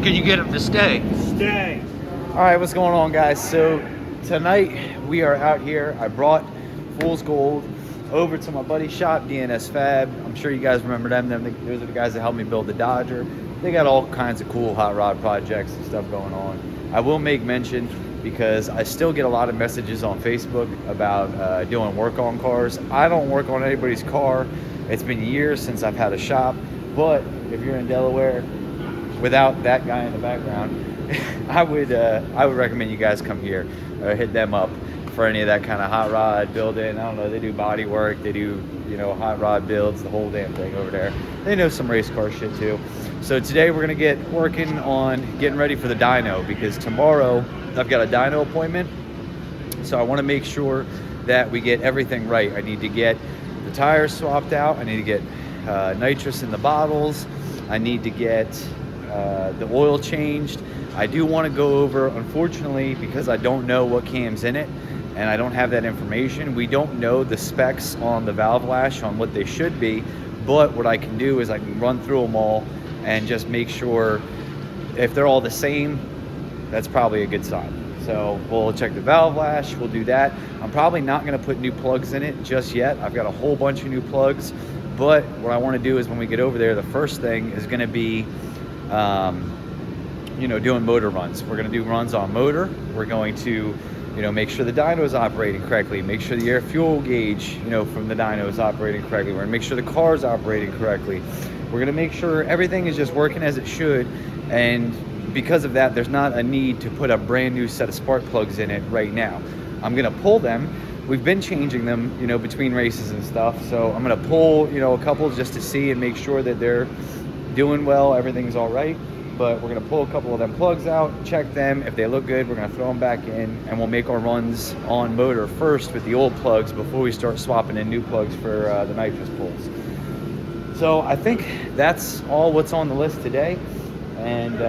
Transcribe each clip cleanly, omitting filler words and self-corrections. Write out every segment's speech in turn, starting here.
Can you get him to stay? Stay. All right, what's going on, guys? So tonight we are out here. I brought Fool's Gold over to my buddy's shop, DNS Fab. I'm sure you guys remember them. Those are the guys that helped me build the Dodger. They got all kinds of cool hot rod projects and stuff going on. I will make mention, because I still get a lot of messages on Facebook about doing work on cars. I don't work on anybody's car. It's been years since I've had a shop, but if you're in Delaware, without that guy in the background, I would recommend you guys come here, hit them up for any of that kind of hot rod building. I don't know, they do body work, they do, you know, hot rod builds, the whole damn thing over there. They know some race car shit too. So today we're gonna get working on getting ready for the dyno, because tomorrow I've got a dyno appointment. So I want to make sure that we get everything right. I need to get the tires swapped out. I need to get nitrous in the bottles. I need to get the oil changed. I do want to go over, unfortunately, because I don't know what cam's in it and I don't have that information, we don't know the specs on the valve lash on what they should be, but what I can do is I can run through them all and just make sure if they're all the same, that's probably a good sign. So we'll check the valve lash, we'll do that. I'm probably not gonna put new plugs in it just yet. I've got a whole bunch of new plugs, but what I wanna do is when we get over there, the first thing is gonna be you know, doing motor runs. We're gonna do runs on motor. We're going to, you know, make sure the dyno is operating correctly, make sure the air fuel gauge, you know, from the dyno is operating correctly. We're gonna make sure the car is operating correctly. We're gonna make sure everything is just working as it should, and because of that, there's not a need to put a brand new set of spark plugs in it right now. I'm gonna pull them. We've been changing them, you know, between races and stuff, so I'm gonna pull, you know, a couple just to see and make sure that they're doing well, everything's all right. But we're gonna pull a couple of them plugs out, check them. If they look good, we're gonna throw them back in, and we'll make our runs on motor first with the old plugs before we start swapping in new plugs for the nitrous pulls. So I think that's all what's on the list today, and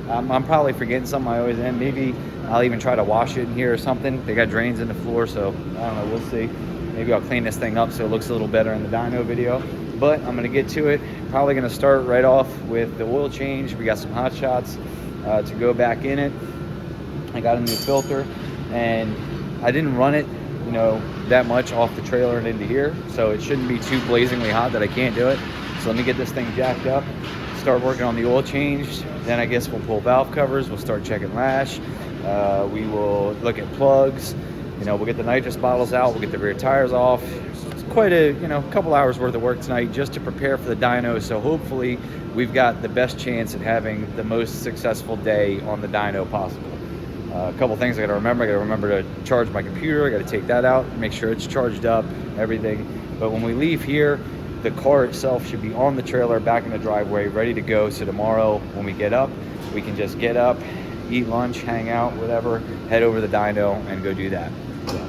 I'm probably forgetting something. I always am. Maybe I'll even try to wash it in here or something. They got drains in the floor, so I don't know, we'll see. Maybe I'll clean this thing up so it looks a little better in the dyno video. But I'm gonna get to it. Probably gonna start right off with the oil change. We got some hot shots to go back in it. I got a new filter, and I didn't run it, you know, that much off the trailer and into here, so it shouldn't be too blazingly hot that I can't do it. So let me get this thing jacked up, start working on the oil change. Then I guess we'll pull valve covers, we'll start checking lash, we will look at plugs, you know, we'll get the nitrous bottles out, we'll get the rear tires off. It's quite a, you know, couple hours worth of work tonight just to prepare for the dyno, so hopefully we've got the best chance at having the most successful day on the dyno possible. A couple things I gotta remember to charge my computer. I gotta take that out, make sure it's charged up, everything. But when we leave here, the car itself should be on the trailer, back in the driveway, ready to go. So tomorrow when we get up, we can just get up, eat lunch, hang out, whatever, head over to the dyno and go do that. So.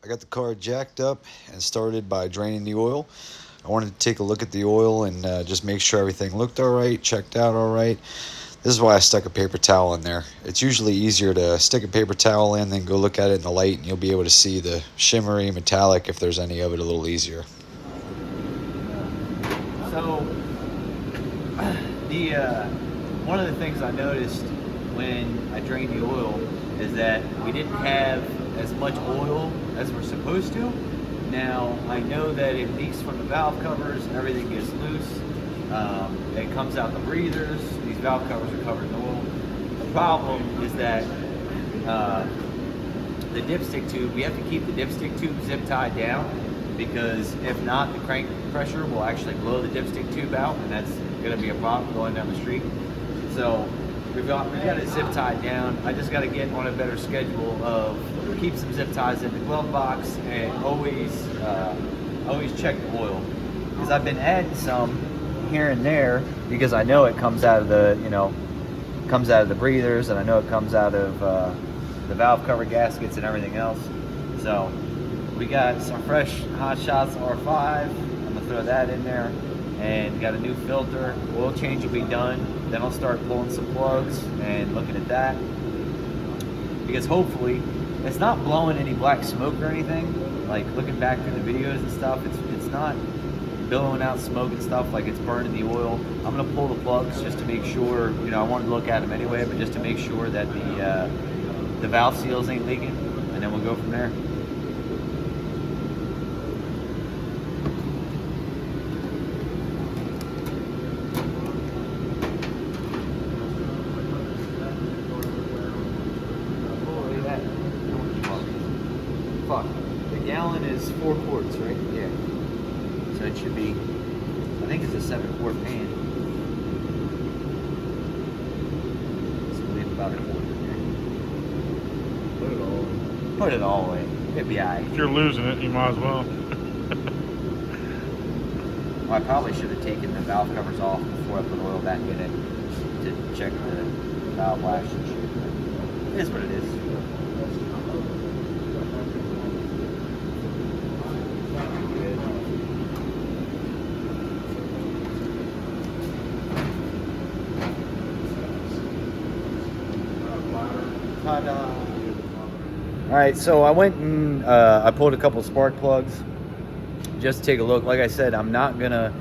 I got the car jacked up and started by draining the oil. I wanted to take a look at the oil and just make sure everything looked all right, checked out all right. This is why I stuck a paper towel in there. It's usually easier to stick a paper towel in than go look at it in the light, and you'll be able to see the shimmery metallic, if there's any of it, a little easier. So, one of the things I noticed when I drained the oil is that we didn't have as much oil as we're supposed to. Now, I know that it leaks from the valve covers, everything gets loose. It comes out the breathers, these valve covers are covered in oil. The problem is that the dipstick tube, we have to keep the dipstick tube zip tied down, because if not, the crank pressure will actually blow the dipstick tube out, and that's gonna be a problem going down the street. So we've got it zip tied down. I just gotta get on a better schedule of keep some zip ties in the glove box, and always check the oil, because I've been adding some here and there because I know it comes out of the, you know, comes out of the breathers, and I know it comes out of the valve cover gaskets and everything else. So we got some fresh Hot Shots R5. I'm gonna throw that in there, and got a new filter. Oil change will be done. Then I'll start pulling some plugs and looking at that, because hopefully it's not blowing any black smoke or anything. Like looking back through the videos and stuff, it's not billowing out smoke and stuff, like it's burning the oil. I'm gonna pull the plugs just to make sure, you know, I wanted to look at them anyway, but just to make sure that the valve seals ain't leaking, and then we'll go from there. Fuck. The gallon is 4 quarts, right? Yeah. So it should be, I think it's a 7-quart pan. So we have about a quart in there. Put it all in. Put it all in. It'd be alright. If you're losing it, you might as well. Well, I probably should have taken the valve covers off before I put oil back in it to check the valve lash and shit. But it is what it is. All right, so I went and I pulled a couple spark plugs just to take a look. Like I said, I'm not gonna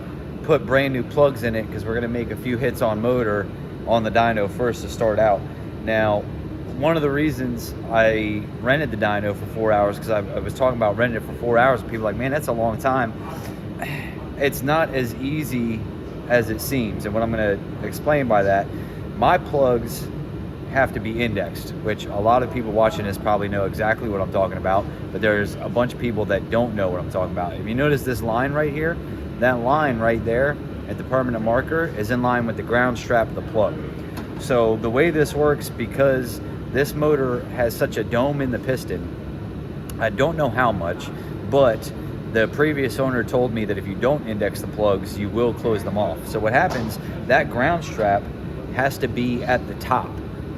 put brand new plugs in it because we're gonna make a few hits on motor on the dyno first to start out. Now, one of the reasons I rented the dyno for 4 hours, because I was talking about renting it for 4 hours, and people are like, man, that's a long time. It's not as easy as it seems, and what I'm gonna explain by that, my plugs have to be indexed, which a lot of people watching this probably know exactly what I'm talking about, but there's a bunch of people that don't know what I'm talking about. If you notice this line right here, that line right there at the permanent marker is in line with the ground strap of the plug. So the way this works, because this motor has such a dome in the piston, I don't know how much, but the previous owner told me that if you don't index the plugs, you will close them off. So what happens, that ground strap has to be at the top.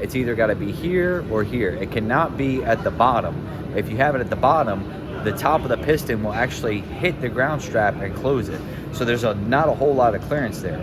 It's either got to be here or here. It cannot be at the bottom. If you have it at the bottom, the top of the piston will actually hit the ground strap and close it. So there's not a whole lot of clearance there.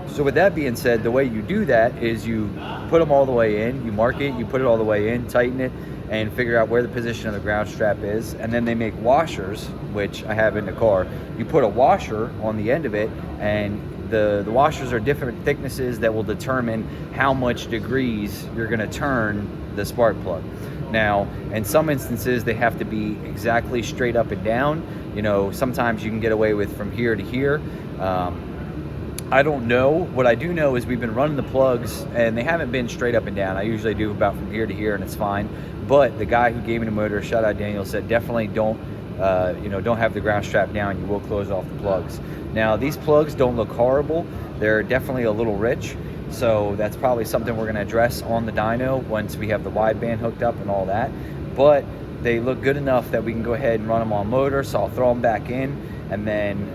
So with that being said, the way you do that is you put them all the way in, you mark it, you put it all the way in, tighten it, and figure out where the position of the ground strap is. And then they make washers, which I have in the car. You put a washer on the end of it, and the washers are different thicknesses that will determine how much degrees you're going to turn the spark plug. Now, in some instances, they have to be exactly straight up and down. You know, sometimes you can get away with from here to here. I don't know. What I do know is we've been running the plugs and they haven't been straight up and down. I usually do about from here to here and it's fine. But the guy who gave me the motor, shout out Daniel, said definitely don't have the ground strap down. You will close off the plugs. Now, these plugs don't look horrible. They're definitely a little rich. So that's probably something we're gonna address on the dyno once we have the wideband hooked up and all that. But they look good enough that we can go ahead and run them on motor. So I'll throw them back in, and then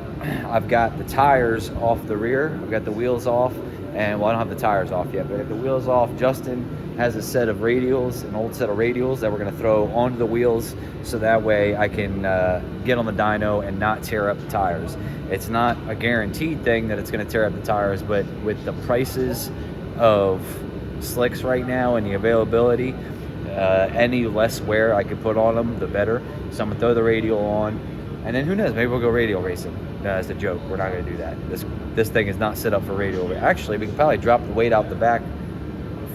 I've got the tires off the rear. I've got the wheels off, and well, I don't have the tires off yet, but I got the wheels off. Justin has a set of radials, an old set of radials that we're gonna throw onto the wheels, so that way I can get on the dyno and not tear up the tires. It's not a guaranteed thing that it's gonna tear up the tires, but with the prices of slicks right now and the availability, any less wear I could put on them, the better. So I'm gonna throw the radial on, and then who knows, maybe we'll go radial racing. As a joke, we're not gonna do that. This thing is not set up for radial. Actually, we can probably drop the weight out the back.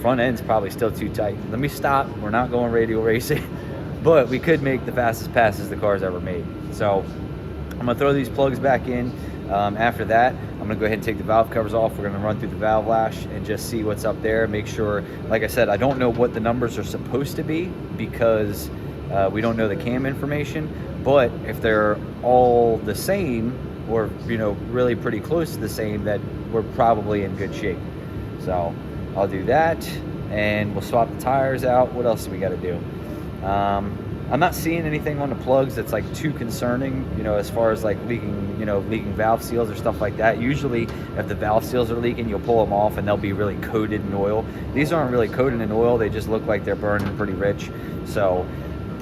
Front end's probably still too tight. Let me stop. We're not going radial racing, but we could make the fastest passes the car's ever made. So I'm gonna throw these plugs back in. After that, I'm gonna go ahead and take the valve covers off. We're gonna run through the valve lash and just see what's up there. Make sure, like I said, I don't know what the numbers are supposed to be because we don't know the cam information. But if they're all the same, or really pretty close to the same, that we're probably in good shape. So I'll do that, and we'll swap the tires out. What else do we got to do? I'm not seeing anything on the plugs that's like too concerning, as far as like leaking valve seals or stuff like that. Usually if the valve seals are leaking, you'll pull them off and they'll be really coated in oil. These aren't really coated in oil. They just look like they're burning pretty rich. So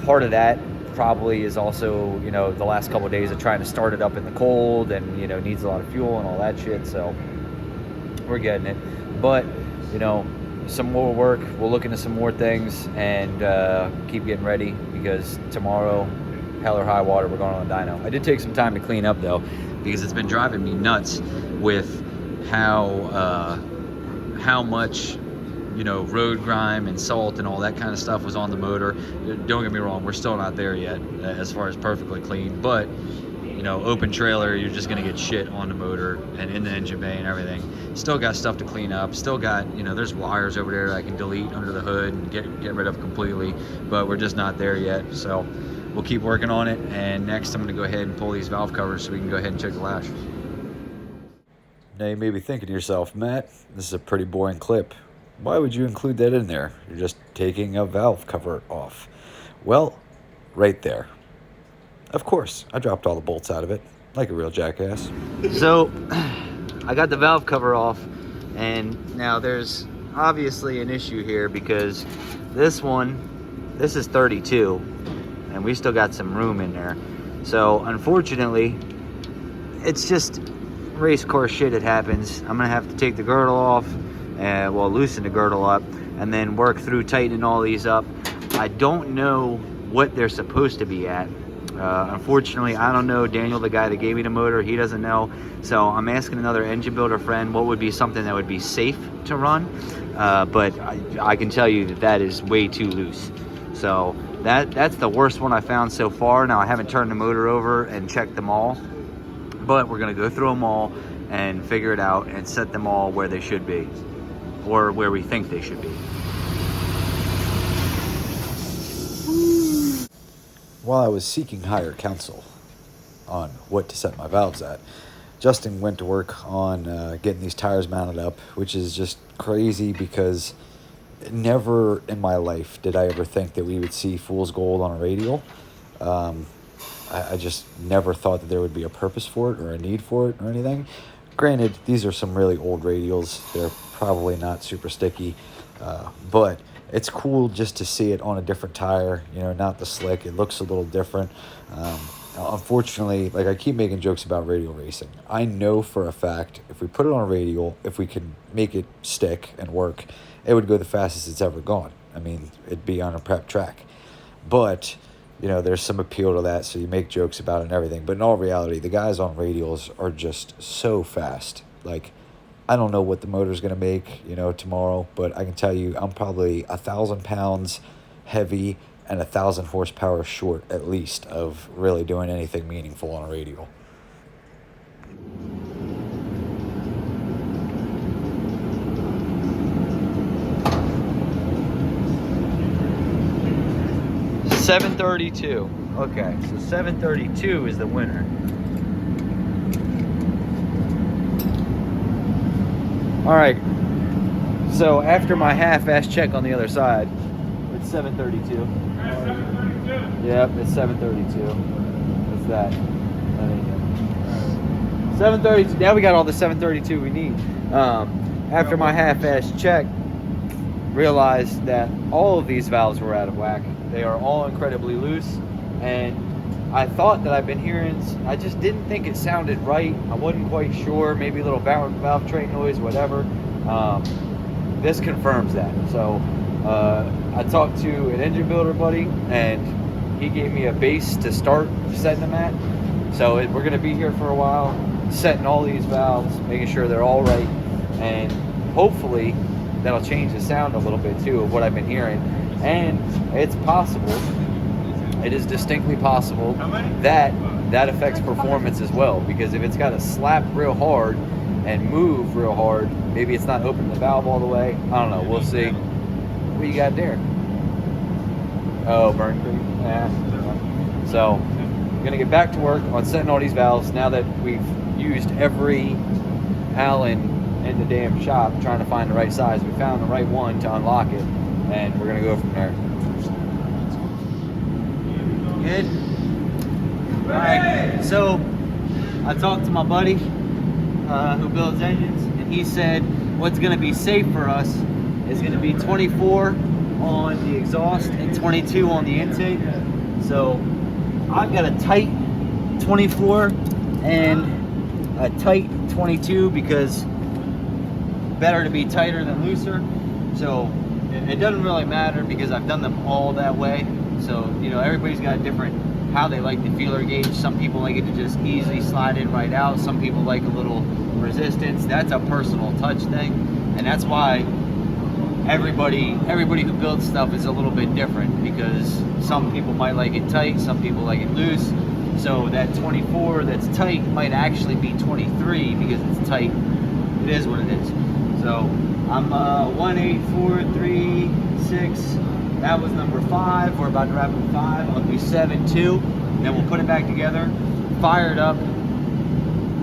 part of that probably is also, the last couple of days of trying to start it up in the cold, and needs a lot of fuel and all that shit. So we're getting it. But some more work, we'll look into some more things, and keep getting ready, because tomorrow, hell or high water, we're going on a dyno. I did take some time to clean up though. because it's been driving me nuts with how much, you know, road grime and salt and all that kind of stuff was on the motor. Don't get me wrong, we're still not there yet as far as perfectly clean, but you know, open trailer, you're just gonna get shit on the motor and in the engine bay and everything. Still got stuff to clean up, still got, you know, there's wires over there that I can delete under the hood and get rid of completely, but we're just not there yet. So we'll keep working on it, and next I'm gonna go ahead and pull these valve covers so we can go ahead and check the lash. Now you may be thinking to yourself, Matt, this is a pretty boring clip. Why would you include that in there? You're just taking a valve cover off. Well, right there. Of course, I dropped all the bolts out of it, like a real jackass. So, I got the valve cover off, and now there's obviously an issue here because this is 32, and we still got some room in there. So, unfortunately, it's just race car shit. It happens. I'm gonna have to take the girdle off, well, loosen the girdle up, and then work through tightening all these up. I don't know what they're supposed to be at. Unfortunately, I don't know. Daniel, the guy that gave me the motor, he doesn't know. So I'm asking another engine builder friend what would be something that would be safe to run. But I can tell you that is way too loose. So that's the worst one I found so far. Now, I haven't turned the motor over and checked them all, but we're gonna go through them all and figure it out and set them all where they should be, or where we think they should be. While I was seeking higher counsel on what to set my valves at, Justin went to work on getting these tires mounted up, which is just crazy because never in my life did I ever think that we would see fool's gold on a Radial. I just never thought that there would be a purpose for it or a need for it or anything. Granted, these are some really old Radials. They're probably not super sticky, but it's cool just to see it on a different tire, you know, not the slick. It looks a little different. Unfortunately, like, I keep making jokes about radial racing. I know for a fact if we put it on a Radial, if we could make it stick and work, it would go the fastest it's ever gone. I mean, it'd be on a prep track. But, you know, there's some appeal to that, so you make jokes about it and everything. But in all reality, the guys on Radials are just so fast. Like, I don't know what the motor's going to make, you know, tomorrow, but I can tell you I'm probably 1,000 pounds heavy and 1,000 horsepower short, at least, of really doing anything meaningful on a Radial. $732. Okay, so 732 is the winner. All right, so after my half-ass check on the other side, it's 732. Yep, it's 732. What's that? 732. Now we got all the 732 we need. After my half-ass check, realized that all of these valves were out of whack. They are all incredibly loose, and I thought that I've been hearing, I just didn't think it sounded right. I wasn't quite sure, maybe a little valve train noise, whatever. This confirms that. So I talked to an engine builder buddy, and he gave me a base to start setting them at. So we're gonna be here for a while, setting all these valves, making sure they're all right, and hopefully that'll change the sound a little bit too of what I've been hearing. And it's possible, it is distinctly possible that affects performance as well, because if it's got to slap real hard and move real hard, maybe it's not opening the valve all the way. I don't know, we'll see. What you got there? Oh, burn creep. Yeah. So I'm gonna get back to work on setting all these valves now that we've used every Allen in the damn shop trying to find the right size. We found the right one to unlock it, and we're gonna go from there. Good. All right, so I talked to my buddy who builds engines, and he said what's gonna be safe for us is gonna be 24 on the exhaust and 22 on the intake. So I've got a tight 24 and a tight 22 because better to be tighter than looser. So it doesn't really matter because I've done them all that way. So, you know, everybody's got different how they like the feeler gauge. Some people like it to just easily slide in right out. Some people like a little resistance. That's a personal touch thing, and that's why everybody who builds stuff is a little bit different, because some people might like it tight, some people like it loose. So that 24 that's tight might actually be 23 because it's tight. It is what it is. So I'm 18436. That was number 5. We're about to wrap up 5. I'll do 7-2. Then we'll put it back together, fire it up.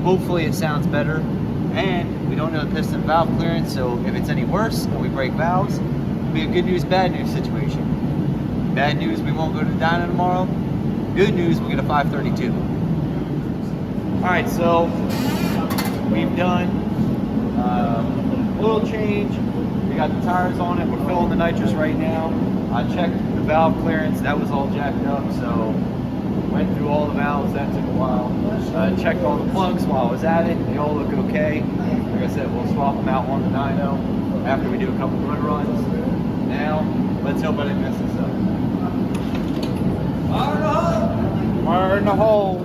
Hopefully it sounds better. And we don't know the piston valve clearance, so if it's any worse and we break valves, it'll be a good news, bad news situation. Bad news, we won't go to the dyno tomorrow. Good news, we'll get a 532. Alright, so we've done oil change. We got the tires on it. We're filling the nitrous right now. I checked the valve clearance. That was all jacked up, so went through all the valves. That took a while. Checked all the plugs while I was at it. They all look okay. Like I said, we'll swap them out on the dyno after we do a couple good runs. Now, let's hope I didn't mess this up. Fire in the hole.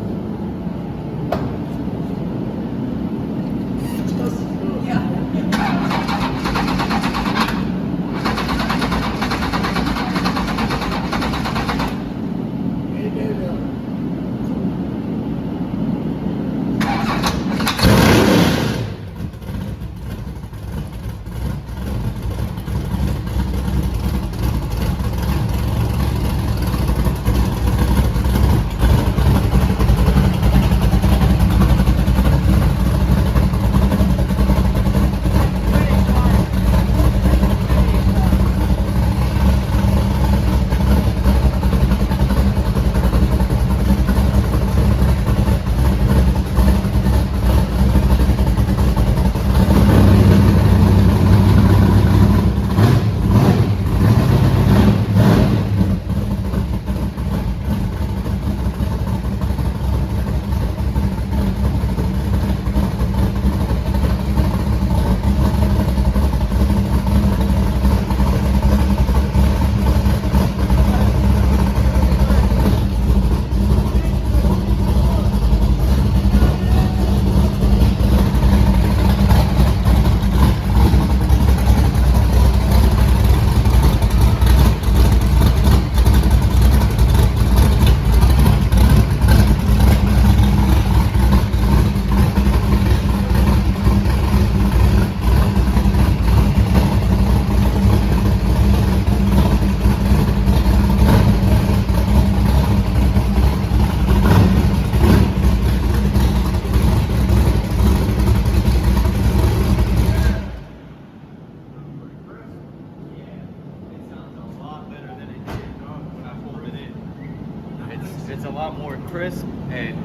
It's a lot more crisp, and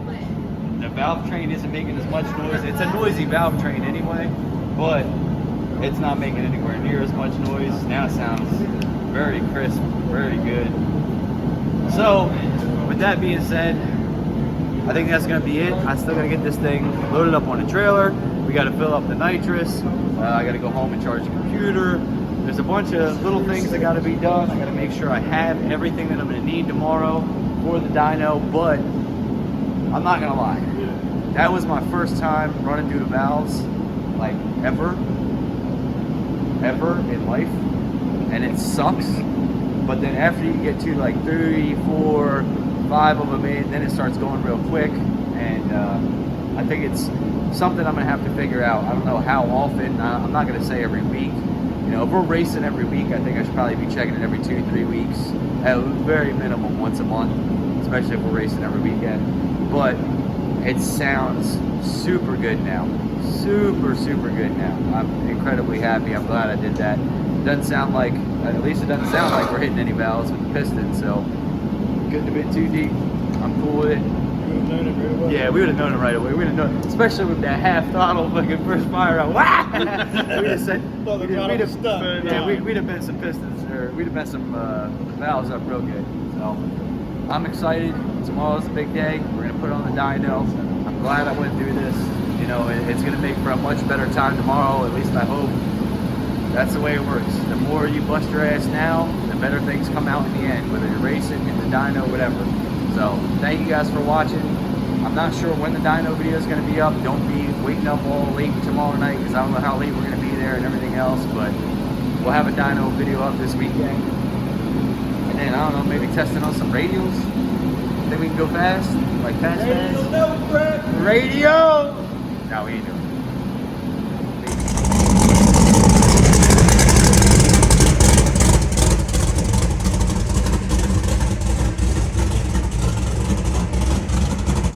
the valve train isn't making as much noise. It's a noisy valve train anyway, but it's not making anywhere near as much noise. Now it sounds very crisp, very good. So with that being said, I think that's gonna be it. I still gotta get this thing loaded up on a trailer. We gotta fill up the nitrous. I gotta go home and charge the computer. There's a bunch of little things that gotta be done. I gotta make sure I have everything that I'm gonna need tomorrow for the dyno, but I'm not gonna lie. That was my first time running through the valves, like ever in life, and it sucks. But then after you get to like 3, 4, 5 of them in, then it starts going real quick, and I think it's something I'm gonna have to figure out. I don't know how often. I'm not gonna say every week. You know, if we're racing every week, I think I should probably be checking it every 2-3 weeks, at very minimum once a month, especially if we're racing every weekend. But it sounds super good now. Super good now. I'm incredibly happy. I'm glad I did that. Doesn't sound like, at least it doesn't sound like we're hitting any valves with the piston, so couldn't have been too deep. I'm cool with it. Yeah, we would have known it right away. We would have known, especially with that half throttle fucking first fire out. Wow! We'd have said, we'd have been some pistons, or we'd have been some valves up real good. So I'm excited. Tomorrow's a big day. We're gonna put it on the dyno. I'm glad I went through this. You know, it's gonna make for a much better time tomorrow. At least I hope. That's the way it works. The more you bust your ass now, the better things come out in the end, whether you're racing, in the dyno, whatever. So thank you guys for watching. I'm not sure when the dyno video is going to be up. Don't be waking up all late tomorrow night because I don't know how late we're going to be there and everything else. But we'll have a dyno video up this weekend. And then, I don't know, maybe testing on some radials. Think we can go fast? Like fast? Radio! No, we ain't doing